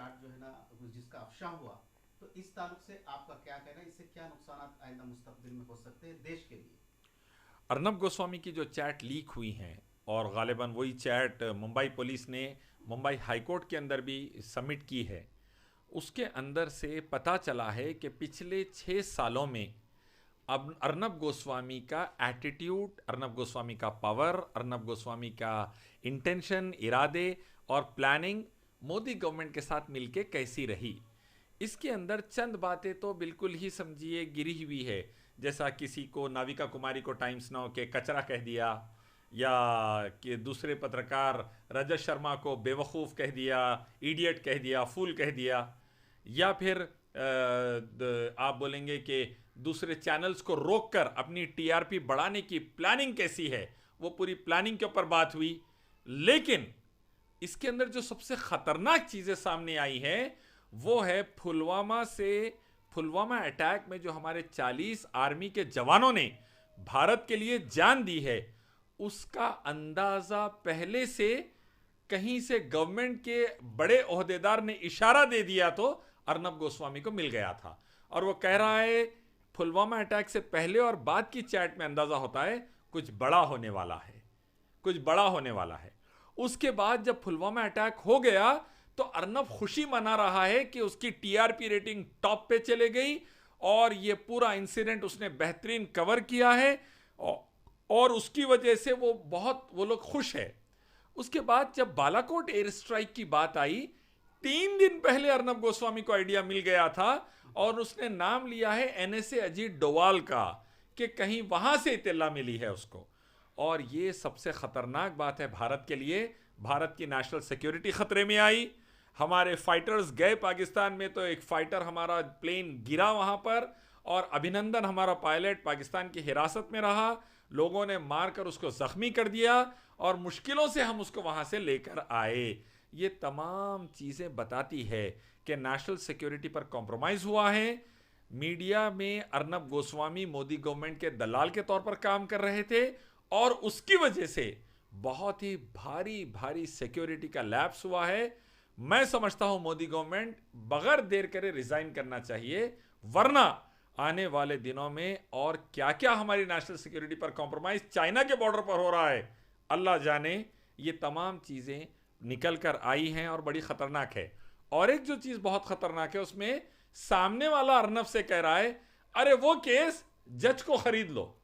Chart जो है ना जिसका अफशाह हुआ, तो इस ताल्लुक से आपका क्या कहना है, इससे क्या नुकसान आइंदा मुस्तकबिल में हो सकते हैं देश के लिए? अर्नब गोस्वामी की जो चैट लीक हुई हैं, और गालिबा वही चैट मुंबई पुलिस ने मुंबई हाई कोर्ट के अंदर भी सबमिट की है, उसके अंदर से पता चला है कि पिछले 6 सालों में अब अर्नब गोस्वामी का एटीट्यूड, अर्नब गोस्वामी का पावर, अर्नब गोस्वामी का इंटेंशन, इरादे और प्लानिंग मोदी गवर्नमेंट के साथ मिलके कैसी रही। इसके अंदर चंद बातें तो बिल्कुल ही समझिए गिरी हुई है, जैसा किसी को नाविका कुमारी को टाइम्स नाउ के कचरा कह दिया, या कि दूसरे पत्रकार रजत शर्मा को बेवकूफ़ कह दिया, इडियट कह दिया, फूल कह दिया, या फिर आप बोलेंगे कि दूसरे चैनल्स को रोककर अपनी टीआरपी बढ़ाने की प्लानिंग कैसी है, वो पूरी प्लानिंग के ऊपर बात हुई। लेकिन इसके अंदर जो सबसे खतरनाक चीजें सामने आई है वो है पुलवामा अटैक में जो हमारे 40 आर्मी के जवानों ने भारत के लिए जान दी है, उसका अंदाजा पहले से कहीं से गवर्नमेंट के बड़े ओहदेदार ने इशारा दे दिया तो अर्नब गोस्वामी को मिल गया था। और वो कह रहा है पुलवामा अटैक से पहले और बाद की चैट में अंदाजा होता है कुछ बड़ा होने वाला है, कुछ बड़ा होने वाला है। उसके बाद जब पुलवामा अटैक हो गया तो अर्नब खुशी मना रहा है कि उसकी टीआरपी रेटिंग टॉप पे चले गई और ये पूरा इंसिडेंट उसने बेहतरीन कवर किया है, और उसकी वजह से वो लोग खुश है। उसके बाद जब बालाकोट एयर स्ट्राइक की बात आई, 3 दिन पहले अर्नब गोस्वामी को आइडिया मिल गया था और उसने नाम लिया है एनएसए अजीत डोवाल का कि कहीं वहां से इत्तला मिली है उसको। और ये सबसे खतरनाक बात है भारत के लिए, भारत की नेशनल सिक्योरिटी खतरे में आई। हमारे फाइटर्स गए पाकिस्तान में तो एक फाइटर हमारा प्लेन गिरा वहां पर, और अभिनंदन हमारा पायलट पाकिस्तान की हिरासत में रहा, लोगों ने मारकर उसको जख्मी कर दिया और मुश्किलों से हम उसको वहां से लेकर आए। ये तमाम चीजें बताती है कि नेशनल सिक्योरिटी पर कॉम्प्रोमाइज हुआ है। मीडिया में अर्नब गोस्वामी मोदी गवर्नमेंट के दलाल के तौर पर काम कर रहे थे और उसकी वजह से बहुत ही भारी भारी सिक्योरिटी का लैप्स हुआ है। मैं समझता हूं मोदी गवर्नमेंट बगैर देर करे रिजाइन करना चाहिए, वरना आने वाले दिनों में और क्या क्या हमारी नेशनल सिक्योरिटी पर कॉम्प्रोमाइज चाइना के बॉर्डर पर हो रहा है, अल्लाह जाने। ये तमाम चीजें निकल कर आई हैं और बड़ी खतरनाक है। और एक जो चीज बहुत खतरनाक है, उसमें सामने वाला अर्नब से कह रहा है अरे वो केस जज को खरीद लो,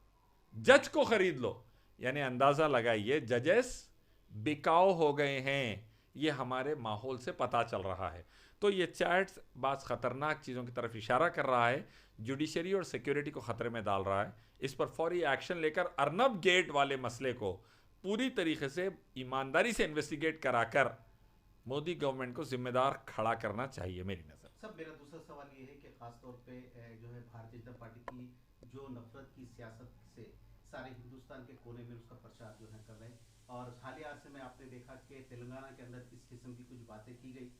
जज को खरीद लो। यानी अंदाजा लगाइए जजेस बिकाऊ हो गए हैं, ये हमारे माहौल से पता चल रहा है। तो ये चैट्स बात खतरनाक चीज़ों की तरफ इशारा कर रहा है, जुडिशरी और सिक्योरिटी को खतरे में डाल रहा है। इस पर फौरी एक्शन लेकर अर्नब गेट वाले मसले को पूरी तरीके से ईमानदारी से इन्वेस्टिगेट कराकर मोदी गवर्नमेंट को जिम्मेदार खड़ा करना चाहिए मेरी नज़र। सब मेरा दूसरा सवाल ये है कि खासतौर पे जो है भारतीय जनता पार्टी की जो नफरत की सियासत से सारे हिंदुस्तान के कोने में उसका प्रचार जो है कर रहे हैं, और हालिया अरसे में आपने देखा कि तेलंगाना के अंदर इस किस्म की कुछ बातें की गई,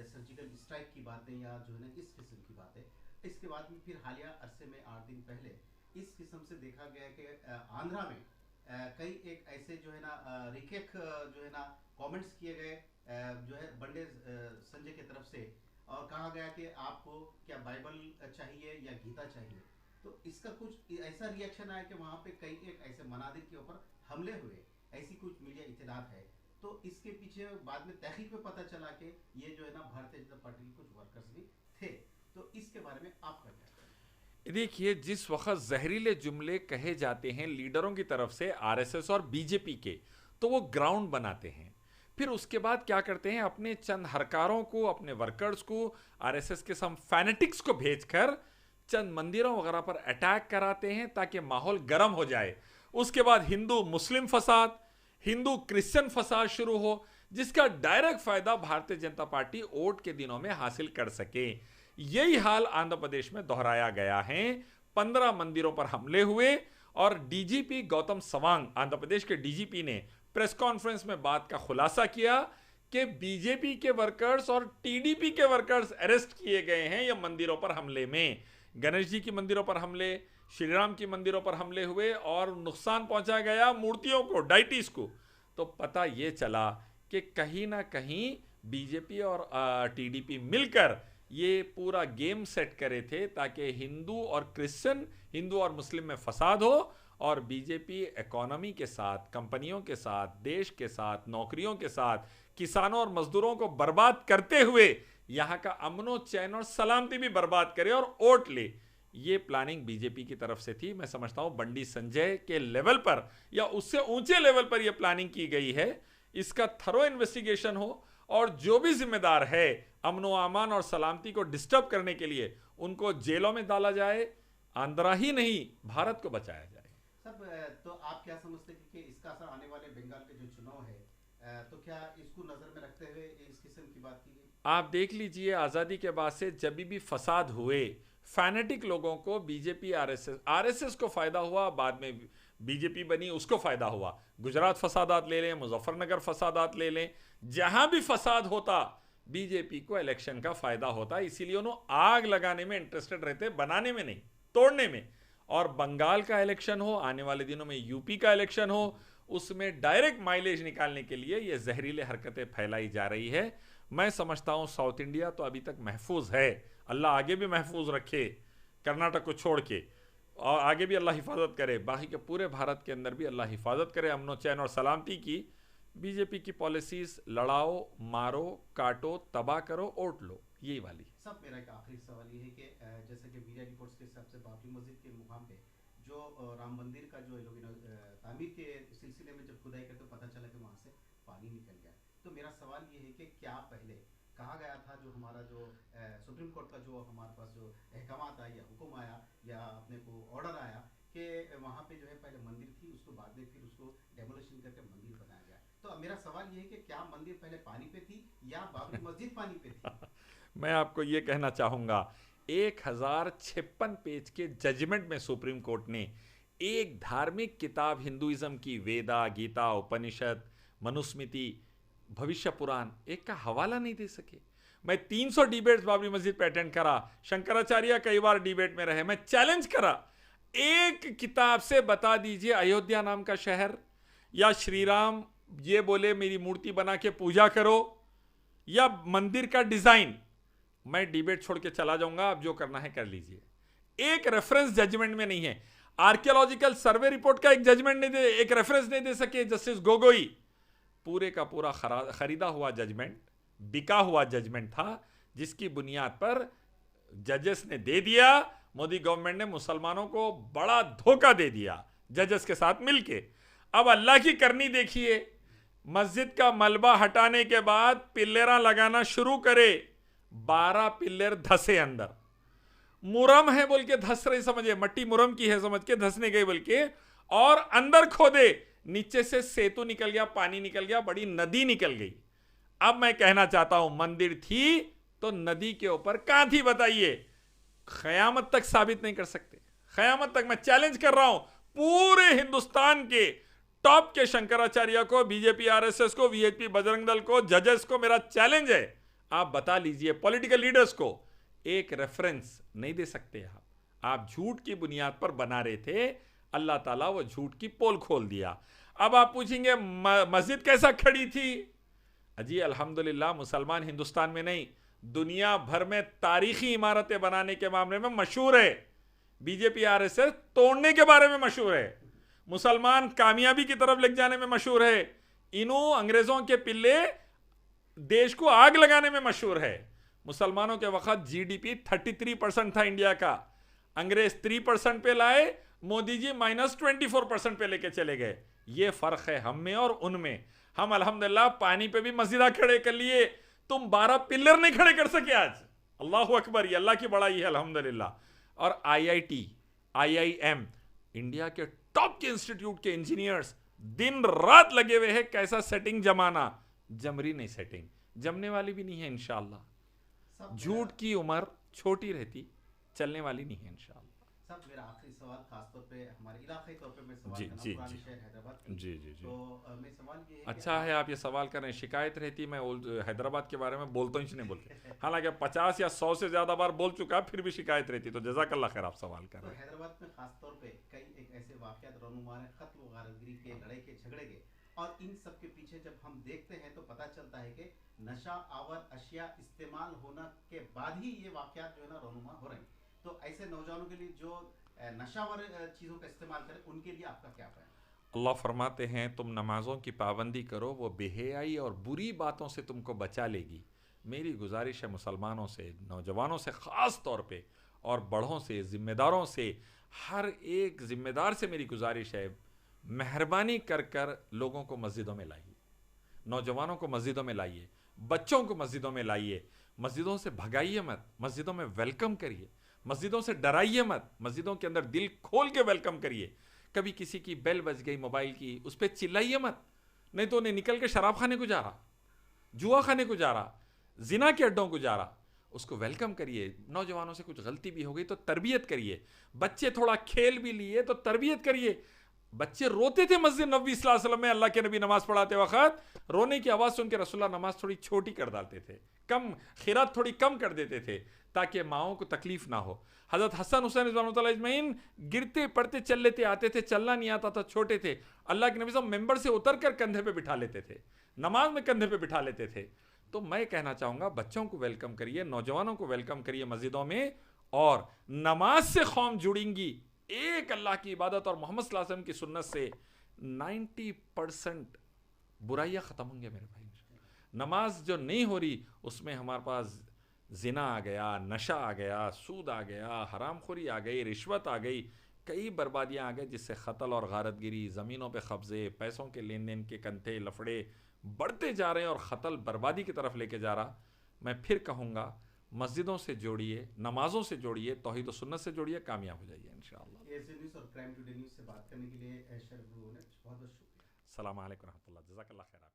सर्जिकल स्ट्राइक की बातें या जो है ना इस किस्म की बातें। इसके बाद में फिर हालिया अरसे में 8 दिन पहले इस किस्म से देखा गया कि आंध्रा में कई एक ऐसे जो है ना रिकेक जो है ना कमेंट्स किए गए जो है बंडे संजय की तरफ से, और कहा गया कि आपको क्या बाइबल चाहिए या गीता चाहिए। तो इसका कुछ ऐसा रिएक्शन आया कि वहां पे कई एक ऐसे मनादिर के ऊपर हमले हुए, ऐसी कुछ मीडिया इत्तलात है। तो इसके पीछे बाद में तहकीक में पता चला कि ये जो है ना भारतीय जनता पार्टी के कुछ वर्कर्स भी थे। तो इसके बारे में आपका क्या कहना है? देखिए, जिस वक्त जहरीले जुमले कहे जाते हैं लीडरों की तरफ से आरएसएस और बीजेपी के, तो वो ग्राउंड बनाते हैं। फिर उसके बाद क्या करते हैं, अपने चंद हरकारों को, अपने वर्कर्स को, आरएसएस के सम फैनेटिक्स को भेजकर चंद मंदिरों वगैरह पर अटैक कराते हैं ताकि माहौल गर्म हो जाए। उसके बाद हिंदू मुस्लिम फसाद, हिंदू क्रिश्चियन फसाद शुरू हो, जिसका डायरेक्ट फायदा भारतीय जनता पार्टी वोट के दिनों में हासिल कर सके। यही हाल आंध्र प्रदेश में दोहराया गया है। 15 मंदिरों पर हमले हुए और डीजीपी गौतम सवांग, आंध्र प्रदेश के डीजीपी ने प्रेस कॉन्फ्रेंस में बात का खुलासा किया कि बीजेपी के वर्कर्स और टीडीपी के वर्कर्स अरेस्ट किए गए हैं ये मंदिरों पर हमले में। गणेश जी की मंदिरों पर हमले, श्री राम की मंदिरों पर हमले हुए और नुकसान पहुंचा गया मूर्तियों को, डाइटिस को। तो पता ये चला कि कहीं ना कहीं बीजेपी और टीडीपी मिलकर ये पूरा गेम सेट करे थे ताकि हिंदू और क्रिश्चियन, हिंदू और मुस्लिम में फसाद हो, और बीजेपी इकोनॉमी के साथ, कंपनियों के साथ, देश के साथ, नौकरियों के साथ, किसानों और मजदूरों को बर्बाद करते हुए यहाँ का अमनो चैन और सलामती भी बर्बाद करे और वोट ले। ये प्लानिंग बीजेपी की तरफ से थी। मैं समझता हूँ बंडी संजय के लेवल पर या उससे ऊंचे लेवल पर यह प्लानिंग की गई है। इसका थरो इन्वेस्टिगेशन हो और जो भी जिम्मेदार है अमनो अमान और सलामती को डिस्टर्ब करने के लिए उनको जेलों में डाला जाए, आंध्रा ही नहीं भारत को बचाया जाए। सब तो आप क्या समझते हैं कि इसका असर आने वाले बंगाल के जो चुनाव है, तो क्या इसको नजर में रखते हुए इस किस्म की बात की गई? आप देख लीजिए, आज़ादी के बाद से जब भी फसाद हुए, फैनेटिक लोगों को बीजेपी, आरएसएस को फायदा हुआ, बाद में बीजेपी बनी उसको फायदा हुआ। गुजरात फसादात ले लें, मुजफ्फरनगर फसादात ले लें, जहां भी फसाद होता बीजेपी को इलेक्शन का फायदा होता। इसीलिए उन्होंने आग लगाने में इंटरेस्टेड रहते, बनाने में नहीं, तोड़ने में। और बंगाल का इलेक्शन हो, आने वाले दिनों में यूपी का इलेक्शन हो, उसमें डायरेक्ट माइलेज निकालने के लिए ये जहरीले हरकतें फैलाई जा रही है। मैं समझता हूं साउथ इंडिया तो अभी तक महफूज है, अल्लाह आगे भी महफूज रखे, कर्नाटक को छोड़ के, और आगे भी अल्लाह हिफाजत करे, बाकी के पूरे भारत के अंदर भी अल्लाह हिफाजत करे अमनो चैन और सलामती की। बीजेपी की पॉलिसीज लड़ाओ, मारो, काटो, तबाह करो, वोट लो, यही वाली। सब मेरा एक आखिरी सवाल ये है कि जैसे कि मीडिया रिपोर्ट्स के हिसाब से बाबरी मस्जिद के मुकाम पे जो राम मंदिर का जो लोग तामीर के सिलसिले में जब खुदाई करते पता चला कि वहाँ से पानी निकल गया। तो मेरा सवाल ये है कि क्या पहले कहा गया था, जो हमारा जो सुप्रीम कोर्ट का जो हमारे पास जो अहकामात आया या हुक्म आया या अपने को ऑर्डर आया कि वहाँ पे जो है पहले मंदिर थी, उसको बाद में फिर उसको डेमोलिशन करके मंदिर बनाया गया। तो मेरा सवाल ये है कि क्या मंदिर पहले पानी पे थी या बाबरी मस्जिद पानी पे थी? मैं आपको ये कहना चाहूँगा, 1056 पेज के जजमेंट में सुप्रीम कोर्ट ने एक धार्मिक किताब हिंदुइज्म की, वेदा, गीता, उपनिषद, मनुस्मृति, भविष्य पुराण, एक का हवाला नहीं दे सके। मैं 300 डिबेट्स बाबरी मस्जिद पे अटेंड करा, शंकराचार्य कई बार डिबेट में रहे, मैं चैलेंज करा, एक किताब से बता दीजिए अयोध्या नाम का शहर या श्री राम ये बोले मेरी मूर्ति बना के पूजा करो या मंदिर का डिजाइन, मैं डिबेट छोड़ के चला जाऊंगा, आप जो करना है कर लीजिए। एक रेफरेंस जजमेंट में नहीं है। आर्कियोलॉजिकल सर्वे रिपोर्ट का एक जजमेंट नहीं दे, एक रेफरेंस नहीं दे सके जस्टिस गोगोई। पूरे का पूरा खरीदा हुआ जजमेंट, बिका हुआ जजमेंट था, जिसकी बुनियाद पर जजेस ने दे दिया। मोदी गवर्नमेंट ने मुसलमानों को बड़ा धोखा दे दिया जजेस के साथ मिलके। अब अल्लाह की करनी देखिए, मस्जिद का मलबा हटाने के बाद पिल्लेरा लगाना शुरू करे, 12 पिल्लर धसे अंदर, मुरम है बोल के धस रही, समझे मट्टी मुरम की है समझ के धसने गए बोल के, और अंदर खोदे, नीचे से सेतु निकल गया, पानी निकल गया, बड़ी नदी निकल गई। अब मैं कहना चाहता हूं, मंदिर थी तो नदी के ऊपर कहां थी बताइए? क़यामत तक साबित नहीं कर सकते, क़यामत तक। मैं चैलेंज कर रहा हूं पूरे हिंदुस्तान के टॉप के शंकराचार्य को, बीजेपी, आरएसएस को, वीएचपी, बजरंग दल को, जजेस को मेरा चैलेंज है, आप बता लीजिए पॉलिटिकल लीडर्स को, एक रेफरेंस नहीं दे सकते आप झूठ की बुनियाद पर बना रहे थे, अल्लाह ताला वो झूठ की पोल खोल दिया। अब आप पूछेंगे मस्जिद कैसा खड़ी थी? अजी अल्हम्दुलिल्लाह, मुसलमान हिंदुस्तान में नहीं दुनिया भर में तारीखी इमारतें बनाने के मामले में मशहूर है। बीजेपी, आरएसएस तोड़ने के बारे में मशहूर है, मुसलमान कामयाबी की तरफ ले जाने में मशहूर है। इन्हों अंग्रेजों के पिल्ले देश को आग लगाने में मशहूर है। मुसलमानों के वक्त जीडीपी 33% था इंडिया का, अंग्रेज 3% पे लाए, मोदी जी -24% पे लेके चले गए। ये फर्क है हम में और उनमें। हम अल्हम्दुलिल्लाह पानी पे भी मस्जिदा खड़े कर लिए, तुम 12 पिल्लर नहीं खड़े कर सके आज। अल्लाह अकबर, ये अल्लाह की बड़ाई है अल्हम्दुलिल्लाह। और आईआईटी, आईआईएम, इंडिया के टॉप के इंस्टीट्यूट के इंजीनियर्स दिन रात लगे हुए हैं, कैसा सेटिंग जमाना, जम रही नहीं सेटिंग, जमने वाली भी नहीं है इंशाअल्लाह। झूठ की उम्र छोटी रहती, चलने वाली नहीं है इंशाअल्लाह। सब मेरा आखिरी सवाल खासतौर पे हमारे इलाके तौर पे मैं सवाल जी करना, जी पुरानी जी शहर हैदराबाद की। जी जी जी तो मैं सवाल ये है अच्छा है आप ये सवाल कर रहे हैं। शिकायत रहती मैं हैदराबाद के बारे में बोलता ही नहीं बोलते, हालांकि 50 या 100 से ज्यादा बार बोल चुका, फिर भी शिकायत रहती। तो जज़ाकल्लाह खैर आप सवाल कर रहे हैं। हैदराबाद में खासतौर पे कई एक ऐसे वाक़यात रनुमा है, कत्ल व गारतगिरी के, लड़ाई के, झगड़े के, और इन सब के पीछे जब हम देखते हैं तो पता चलता है कि नशा आवर अशिया इस्तेमाल होने के बाद ही ये वाकयात जो है ना रोनुमा हो रहे हैं। तो ऐसे नौजवानों के लिए जो नशावर चीज़ों का इस्तेमाल करें, उनके लिए आपका क्या बयान? अल्लाह फरमाते हैं तुम नमाज़ों की पाबंदी करो, वो बेहयाई और बुरी बातों से तुमको बचा लेगी। मेरी गुजारिश है मुसलमानों से, नौजवानों से ख़ास तौर पे, और बड़ों से, ज़िम्मेदारों से, हर एक ज़िम्मेदार से मेरी गुजारिश है, मेहरबानी कर कर लोगों को मस्जिदों में लाइए, नौजवानों को मस्जिदों में लाइए, बच्चों को मस्जिदों में लाइए। मस्जिदों से भगाइए मत, मस्जिदों में वेलकम करिए, मस्जिदों से डराइए मत, मस्जिदों के अंदर दिल खोल के वेलकम करिए। कभी किसी की बेल बज गई मोबाइल की, उस पर चिल्लाइए मत, नहीं तो उन्हें निकल के शराब खाने को जा रहा, जुआ खाने को जा रहा, जिना के अड्डों को जा रहा, उसको वेलकम करिए। नौजवानों से कुछ गलती भी हो गई तो तरबियत करिए, बच्चे थोड़ा खेल भी लिए तो तरबियत करिए। बच्चे रोते थे मस्जिद नबी सल्लल्लाहु अलैहि वसल्लम में, अल्लाह के नबी नमाज पढ़ाते वक्त रोने की आवाज़ सुन के रसूलुल्लाह नमाज थोड़ी छोटी कर डालते थे, कम खिरात थोड़ी कम कर देते थे ताकि माओं को तकलीफ ना हो। हज़रत हसन हुसैन इजमाइन गिरते पड़ते चल लेते आते थे, चलना नहीं आता था, छोटे थे, अल्लाह के नबी साहब मेंबर से उतर कर कंधे पे बिठा लेते थे, नमाज में कंधे पे बिठा लेते थे। तो मैं कहना चाहूँगा बच्चों को वेलकम करिए, नौजवानों को वेलकम करिए मस्जिदों में, और नमाज से कौम जुड़ेंगी, एक अल्लाह की इबादत और मोहम्मद सल्लल्लाहु अलैहि वसल्लम की सुन्नत से 90% बुराइयाँ ख़त्म होंगी मेरे भाई। नमाज जो नहीं हो रही उसमें हमारे पास जिना आ गया, नशा आ गया, सूद आ गया, हरामखोरी आ गई, रिश्वत आ गई, कई बर्बादियाँ आ गई, जिससे क़त्ल और गारतगिरी, ज़मीनों पे कब्ज़े, पैसों के लेन देन के कंथे लफड़े बढ़ते जा रहे हैं और क़त्ल बर्बादी की तरफ लेके जा रहा। मैं फिर कहूँगा मस्जिदों से जोड़िए, नमाज़ों से जोड़िए, तौहीद व सुन्नत से जोड़िए, कामयाब हो जाइए इंशाअल्लाह। एज़ न्यूज़ और क्राइम टुडे न्यूज़ से बात करने के लिए शरीफ बहुत बहुत शुक्रिया। अस्सलाम वालेकुम रहमतुल्लाह, जज़ाकल्लाह खैर।